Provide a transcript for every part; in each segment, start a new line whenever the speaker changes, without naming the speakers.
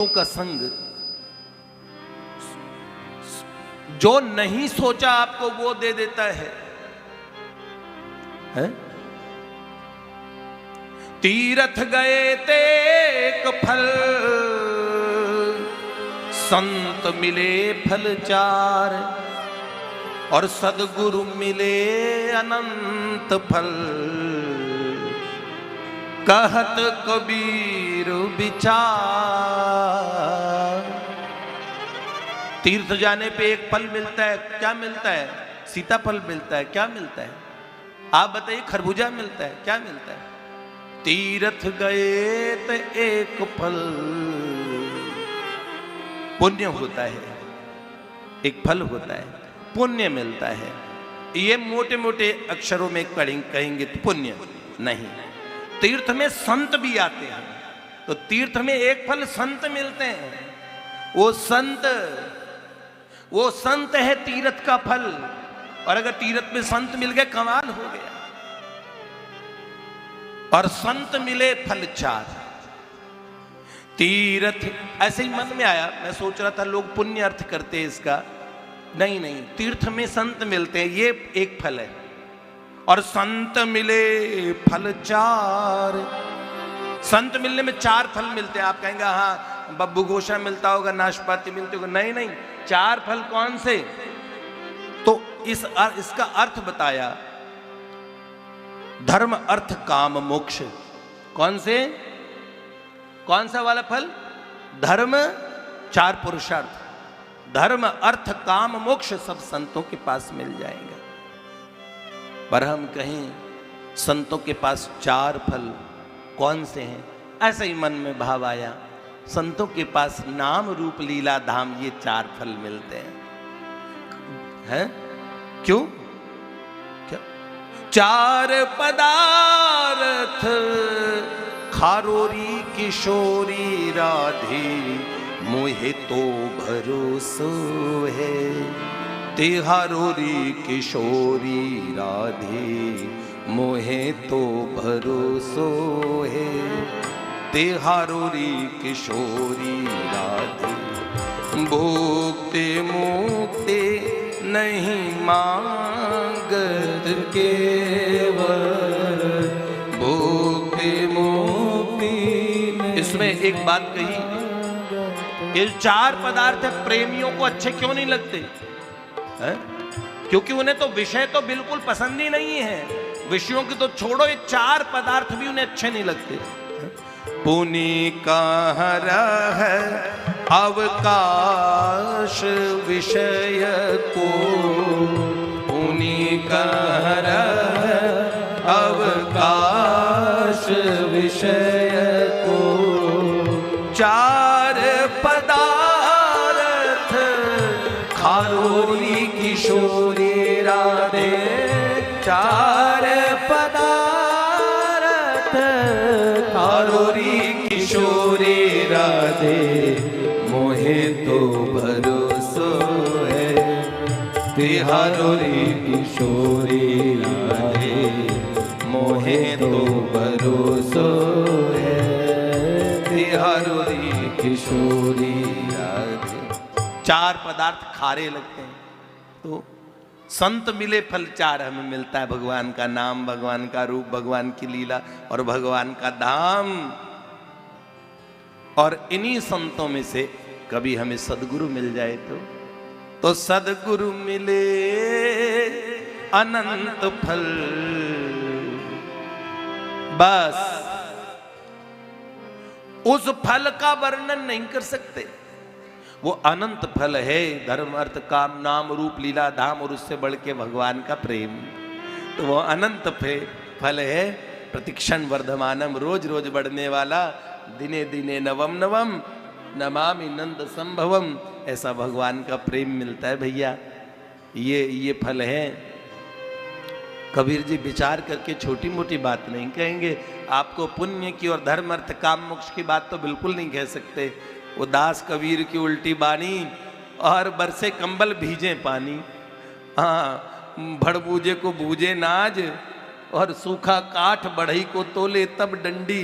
का संग, जो नहीं सोचा आपको वो दे देता है? तीरथ गए ते एक फल, संत मिले फल चार, और सदगुरु मिले अनंत फल। कहत कबीर विचार। तीर्थ जाने पे एक फल मिलता है, क्या मिलता है? सीताफल मिलता है, क्या मिलता है? आप बताइए। खरबूजा मिलता है, क्या मिलता है? तीर्थ गए तो एक फल, पुण्य होता है, एक फल होता है, पुण्य मिलता है। ये मोटे मोटे अक्षरों में कहेंगे तो पुण्य नहीं। तीर्थ में संत भी आते हैं, तो तीर्थ में एक फल संत मिलते हैं। वो संत है तीर्थ का फल। और अगर तीर्थ में संत मिल गए, कमाल हो गया। और संत मिले फल चार। तीर्थ ऐसे ही मन में आया, मैं सोच रहा था लोग पुण्य अर्थ करते हैं इसका। नहीं, तीर्थ में संत मिलते हैं, ये एक फल है। और संत मिले फल चार। संत मिलने में चार फल मिलते हैं। आप कहेंगे हाँ बब्बू गोशा मिलता होगा, नाशपाती मिलते होगा। नहीं, चार फल कौन से? तो इसका अर्थ बताया, धर्म अर्थ काम मोक्ष। कौन सा वाला फल? धर्म, चार पुरुषार्थ, धर्म अर्थ काम मोक्ष सब संतों के पास मिल जाएगा। पर हम कहें संतों के पास चार फल कौन से हैं? ऐसे ही मन में भाव आया, संतों के पास नाम रूप लीला धाम, ये चार फल मिलते हैं। क्यों? क्या? चार पदार्थ खारोरी किशोरी राधे, मोहे तो भरोसो है। तिहारोरी किशोरी राधे, मोहे तो भरोसो है। तिहारोरी किशोरी राधे, भोगते मुक्ति नहीं मांगत केवल, भोगते मुक्ति। इसमें एक बात कही, ये चार पदार्थ प्रेमियों को अच्छे क्यों नहीं लगते? है? क्योंकि उन्हें तो विषय तो बिल्कुल पसंद ही नहीं है। विषयों की तो छोड़ो, ये चार पदार्थ भी उन्हें अच्छे नहीं लगते। पुनि कहरा है अवकाश विषय को, पुनि कहरा है अवकाश विषय को। चार पदार्थ खारोरी किशोरी राधे, चार पदार्थ खारोरी किशोरी राधे, मोहे तो भरोसो है। तिहारोरी किशोरी राधे, मोहे तो भरोसो है। तिहारोरी किशोरी राधे। चार पदार्थ खारे लगते हैं, तो संत मिले फल चार हमें मिलता है। भगवान का नाम, भगवान का रूप, भगवान की लीला और भगवान का धाम। और इन्हीं संतों में से कभी हमें सदगुरु मिल जाए तो सदगुरु मिले अनंत फल। बस उस फल का वर्णन नहीं कर सकते। वो अनंत फल है, धर्म अर्थ काम नाम रूप लीला धाम, और उससे बढ़ के भगवान का प्रेम। तो वो अनंत फल है, प्रतिक्षण वर्धमानम, रोज रोज बढ़ने वाला, दिने दिने नवम नवम, नमामि नंद संभवम। ऐसा भगवान का प्रेम मिलता है भैया। ये फल है। कबीर जी विचार करके छोटी मोटी बात नहीं कहेंगे। आपको पुण्य की और धर्म अर्थ काम मोक्ष की बात तो बिल्कुल नहीं कह सकते। वो दास कबीर की उल्टी बानी, और बरसे कंबल भीजे पानी। हाँ, भड़बूजे को बूझे नाज, और सूखा काठ बढ़ई को तोले तब डंडी।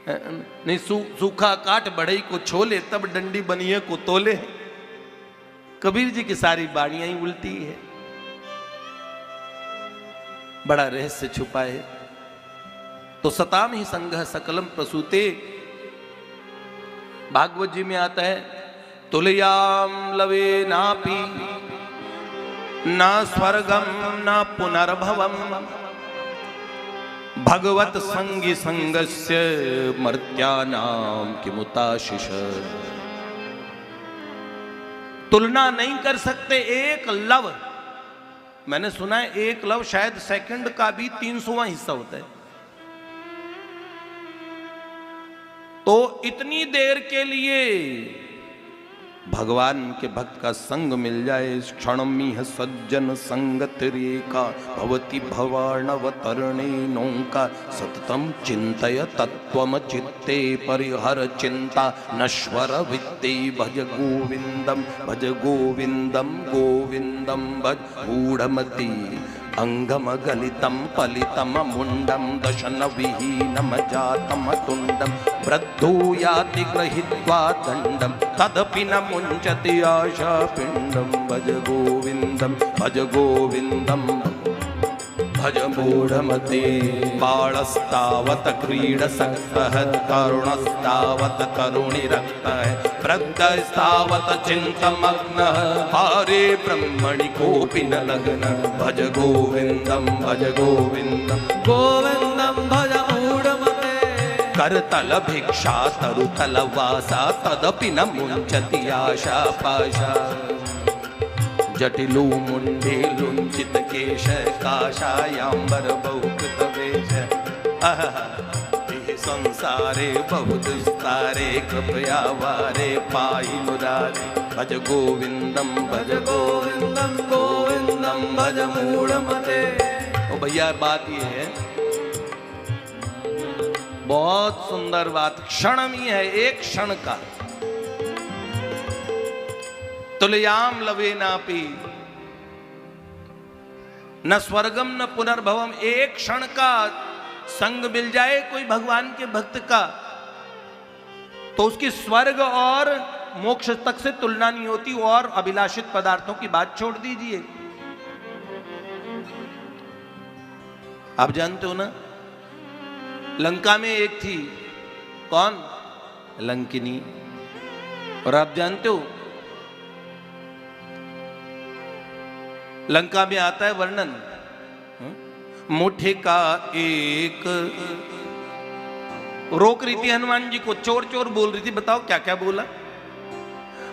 नहीं सूखा काट बढ़ई को छोले, तब डंडी बनिए को तोले। कबीर जी की सारी बाणियां ही उल्टी है, बड़ा रहस्य छुपा है। तो सताम ही संघ सकलम प्रसूते, भागवत जी में आता है, तुलयाम लवे नापी न स्वर्गम न पुनर्भवम भगवत संगी संगस्य मर्त्यानाम किमुताशिष। तुलना नहीं कर सकते एक लव। मैंने सुना है एक लव शायद सेकंड का भी 300वां हिस्सा होता है। तो इतनी देर के लिए भगवान के भक्त का संग मिल जाए, क्षणमिह सज्जन संगत रेखा भवति भवार्णवतरणे नौका सततम चिंतय तत्वम चित्ते परिहर चिंता नश्वर वित्ते भज गोविंदम गोविंदम भज गूढ़मती अंगम गलितम पलितम मुंडम दशन विहीनम जातम तुंडम वृद्धो याति गृहीत्वा दंडम तदपि न मुंचति आशा पिंडम भज गोविंदम भज मूढ़मते बाणस्तावत क्रीडसक्तः तरुणस्तावत तरुणिरक्तः वृद्धस्तावत चिंतमग्नः हारे ब्रह्मणि कोऽपि न लग्नः भज गोविंदम भज मूढ़मते करतल भिक्षा तरुतल वासा तदपि न मुंचति आशा पाशा जटिलू मुंडे लुंचित केश काशायांबर बहुकृत वेश संसारे बहुदुस्तारे कृपया वारे पाहि मुरारे भज गोविंदम भज मूढ़मते। ओ भैया बात ये है, बहुत सुंदर बात, क्षण ही है, एक क्षण का। तुलयाम लवे नापी न स्वर्गम न पुनर्भवम। एक क्षण का संग मिल जाए कोई भगवान के भक्त का, तो उसकी स्वर्ग और मोक्ष तक से तुलना नहीं होती। और अभिलाषित पदार्थों की बात छोड़ दीजिए। आप जानते हो ना, लंका में एक थी, कौन? लंकिनी। और आप जानते हो लंका में आता है वर्णन, मुठे का एक रोक रही थी हनुमान जी को, चोर चोर बोल रही थी। बताओ क्या क्या बोला?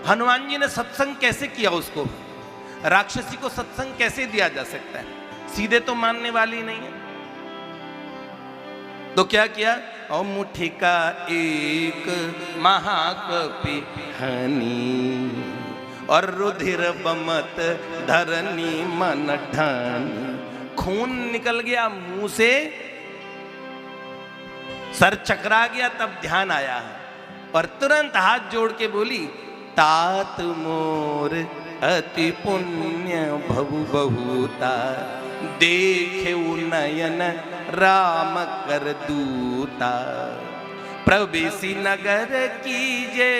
हनुमान जी ने सत्संग कैसे किया उसको? राक्षसी को सत्संग कैसे दिया जा सकता है? सीधे तो मानने वाली नहीं है। तो क्या किया? और मुठे का एक महाकपि हनी और रुधिर बमत धरनी मन ठानी। खून निकल गया मुंह से, सर चकरा गया, तब ध्यान आया और तुरंत हाथ जोड़ के बोली, तात मोर अति पुण्य भवु बहुता देखे नयन राम कर दूता प्रवेशी नगर कीजे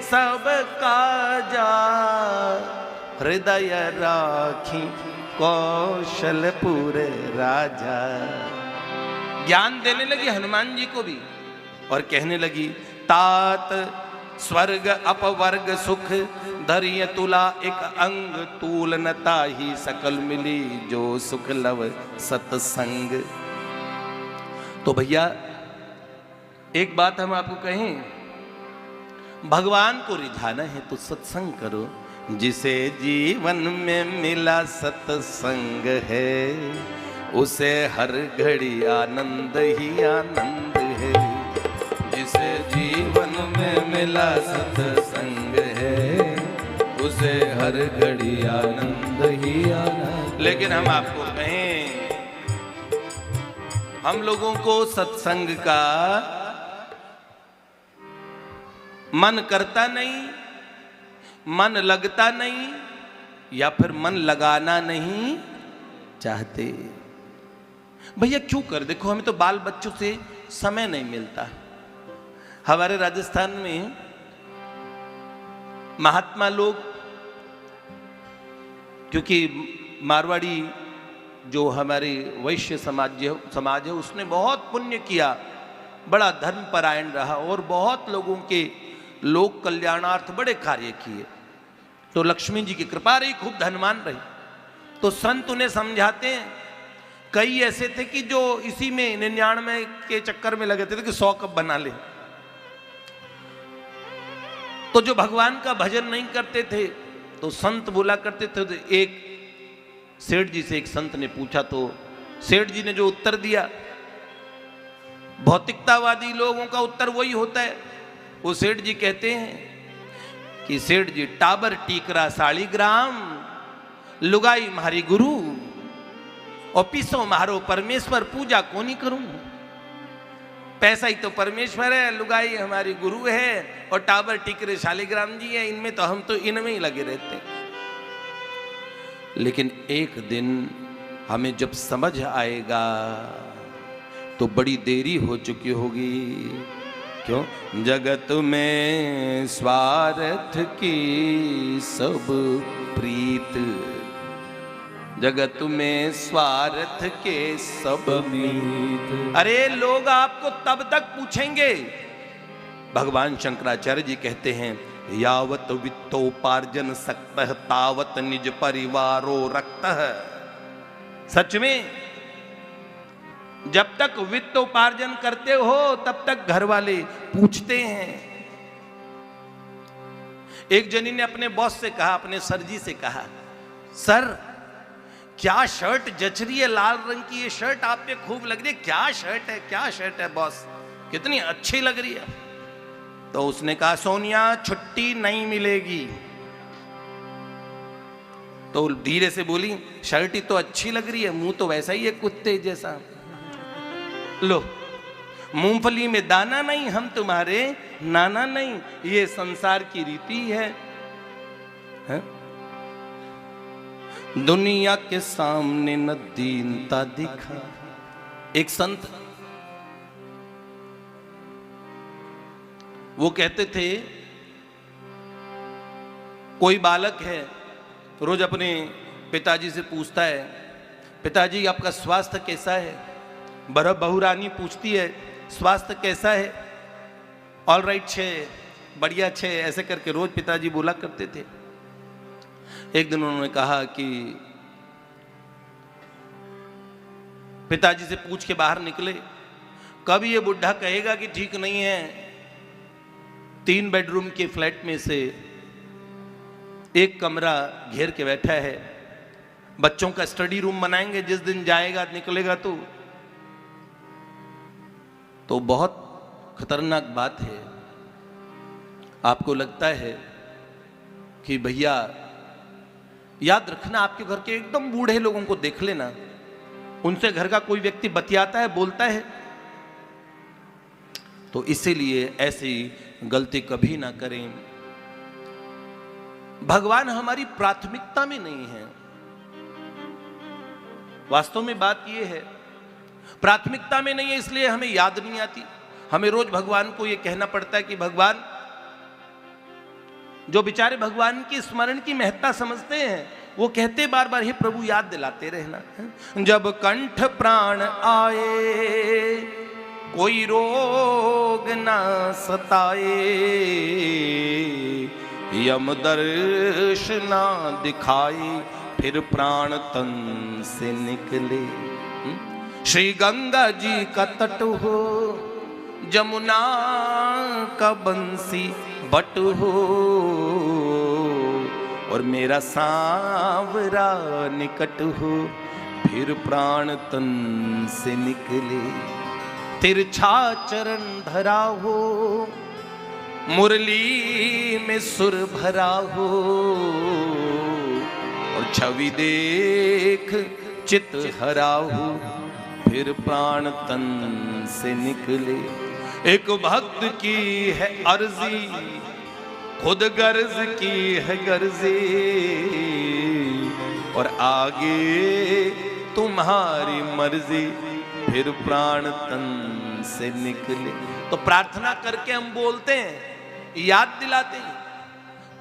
सब काजा हृदय राखी कौशलपुर राजा। ज्ञान देने लगी हनुमान जी को भी और कहने लगी, तात स्वर्ग अपवर्ग सुख धरिय तुला एक अंग तूल नता ही सकल मिली जो सुख लव सत्संग। तो भैया एक बात हम आपको कहें, भगवान को रिझाना है तो सत्संग करो। जिसे जीवन में मिला सत्संग है उसे हर घड़ी आनंद ही आनंद है। जिसे जीवन में मिला सत्संग है उसे हर घड़ी आनंद ही आनंद। लेकिन हम आपको कहें, हम लोगों को सत्संग का मन करता नहीं, मन लगता नहीं, या फिर मन लगाना नहीं चाहते। भैया क्यों कर? देखो हमें तो बाल बच्चों से समय नहीं मिलता, हमारे राजस्थान में महात्मा लोग, क्योंकि मारवाड़ी जो हमारे वैश्य समाज है उसने बहुत पुण्य किया, बड़ा धर्मपरायण रहा और बहुत लोगों के लोक कल्याणार्थ बड़े कार्य किए, तो लक्ष्मी जी की कृपा रही, खूब धनवान रही। तो संत उन्हें समझाते हैं, कई ऐसे थे कि जो इसी में 99 के चक्कर में लगे थे कि 100 कप बना ले, तो जो भगवान का भजन नहीं करते थे तो संत बोला करते थे। तो एक सेठ जी से एक संत ने पूछा, तो सेठ जी ने जो उत्तर दिया, भौतिकतावादी लोगों का उत्तर वही होता है। वो सेठ जी कहते हैं कि सेठ जी टाबर टीकरा सालीग्राम, लुगाई मारी गुरु और पीसो मारो परमेश्वर, पूजा को नहीं करूं। पैसा ही तो परमेश्वर है, लुगाई हमारी गुरु है और टाबर टीकरे शालिग्राम जी है, इनमें तो हम तो इनमें ही लगे रहते हैं। लेकिन एक दिन हमें जब समझ आएगा तो बड़ी देरी हो चुकी होगी। क्यों? जगत में स्वार्थ की सब प्रीत, जगत में स्वार्थ के सब मीत। अरे लोग आपको तब तक पूछेंगे, भगवान शंकराचार्य जी कहते हैं, यावत वित्तोपार्जन सक्तः तावत निज परिवारो रक्तः। सच में जब तक वित्त उपार्जन करते हो तब तक घर वाले पूछते हैं। एक जनी ने अपने बॉस से कहा, अपने सर जी से कहा, सर क्या शर्ट जच रही है, लाल रंग की ये शर्ट आप पे खूब लग रही है, क्या शर्ट है, क्या शर्ट है बॉस, कितनी अच्छी लग रही है। तो उसने कहा, सोनिया छुट्टी नहीं मिलेगी। तो धीरे से बोली, शर्ट ही तो अच्छी लग रही है, मुंह तो वैसा ही है कुत्ते जैसा। लो, मूंगफली में दाना नहीं, हम तुम्हारे नाना नहीं, ये संसार की रीति है? दुनिया के सामने न दीनता दिखा। एक संत वो कहते थे, कोई बालक है रोज अपने पिताजी से पूछता है, पिताजी आपका स्वास्थ्य कैसा है? बहू रानी पूछती है, स्वास्थ्य कैसा है? ऑल राइट छे, बढ़िया छे, ऐसे करके रोज पिताजी बोला करते थे। एक दिन उन्होंने कहा कि पिताजी से पूछ के बाहर निकले, कब ये बुढ़ा कहेगा कि ठीक नहीं है। 3 बेडरूम के फ्लैट में से एक कमरा घेर के बैठा है, बच्चों का स्टडी रूम बनाएंगे, जिस दिन जाएगा निकलेगा तो बहुत खतरनाक बात है। आपको लगता है कि भैया, याद रखना, आपके घर के एकदम बूढ़े लोगों को देख लेना, उनसे घर का कोई व्यक्ति बतियाता है, बोलता है, तो इसीलिए ऐसी गलती कभी ना करें। भगवान हमारी प्राथमिकता में नहीं है। वास्तव में बात यह है, प्राथमिकता में नहीं है, इसलिए हमें याद नहीं आती। हमें रोज भगवान को यह कहना पड़ता है कि भगवान, जो बेचारे भगवान की स्मरण की महत्ता समझते हैं, वो कहते बार बार, हे प्रभु याद दिलाते रहना। जब कंठ प्राण आए कोई रोग ना सताए, यम दर्श ना दिखाए, फिर प्राण तन से निकले। श्री गंगा जी का तट हो, जमुना का बंसी बट हो, और मेरा सांवरा निकट हो, फिर प्राण तन से निकले। तिरछा चरण धरा हो, मुरली में सुर भरा हो, और छवि देख चित हरा हो, फिर प्राण तन से निकले। एक भक्त की है अर्जी, खुद गर्ज की है गर्जी, और आगे तुम्हारी मर्जी, फिर प्राण तन से निकले। तो प्रार्थना करके हम बोलते हैं, याद दिलाते हैं,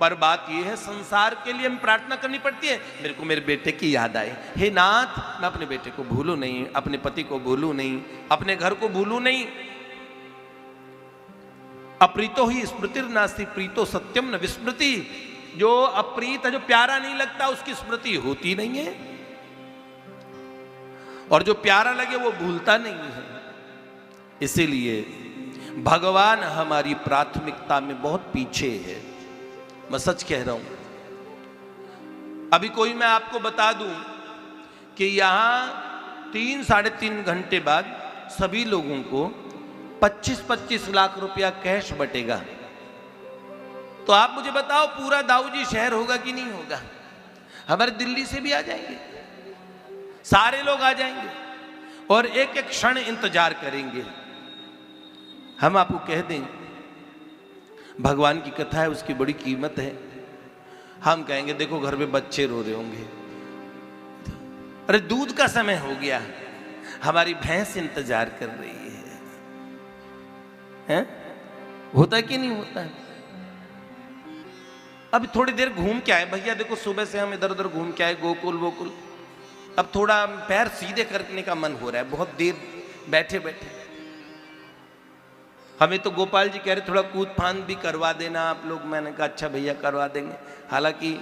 पर बात यह है संसार के लिए हम प्रार्थना करनी पड़ती है। मेरे को मेरे बेटे की याद आई, हे नाथ मैं अपने बेटे को भूलूं नहीं, अपने पति को भूलूं नहीं, अपने घर को भूलूं नहीं। अप्रीतो ही स्मृतिर नास्ति प्रीतो सत्यम न विस्मृति। जो अप्रीत है, जो प्यारा नहीं लगता, उसकी स्मृति होती नहीं है, और जो प्यारा लगे वो भूलता नहीं है। इसीलिए भगवान हमारी प्राथमिकता में बहुत पीछे है। मैं सच कह रहा हूं। अभी कोई मैं आपको बता दूं कि यहां 3-3.5 घंटे बाद सभी लोगों को 25-25 लाख रुपया कैश बटेगा। तो आप मुझे बताओ पूरा दाऊजी शहर होगा कि नहीं होगा? हमारे दिल्ली से भी आ जाएंगे, सारे लोग आ जाएंगे और एक एक क्षण इंतजार करेंगे। हम आपको कह दें भगवान की कथा है, उसकी बड़ी कीमत है। हम कहेंगे देखो घर में बच्चे रो रहे होंगे, अरे दूध का समय हो गया, हमारी भैंस इंतजार कर रही है? होता है कि नहीं होता है? अब थोड़ी देर घूम के आए भैया, देखो सुबह से हम इधर उधर घूम के आए, गोकुल वोकुल, अब थोड़ा पैर सीधे करने का मन हो रहा है, बहुत देर बैठे बैठे। हमें तो गोपाल जी कह रहे थोड़ा कूद फांद भी करवा देना आप लोग। मैंने कहा अच्छा भैया करवा देंगे। हालांकि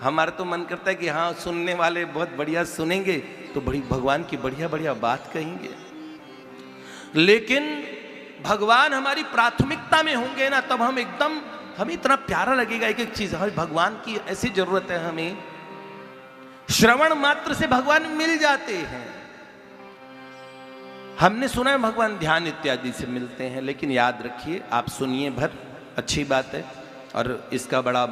हमारा तो मन करता है कि हाँ सुनने वाले बहुत बढ़िया सुनेंगे तो बड़ी भगवान की बढ़िया बढ़िया बात कहेंगे, लेकिन भगवान हमारी प्राथमिकता में होंगे ना, तब हम एकदम, हमें इतना प्यारा लगेगा एक एक चीज। हमें भगवान की ऐसी जरूरत है, हमें श्रवण मात्र से भगवान मिल जाते हैं। हमने सुना है भगवान ध्यान इत्यादि से मिलते हैं, लेकिन याद रखिए आप सुनिए भर, अच्छी बात है और इसका बड़ा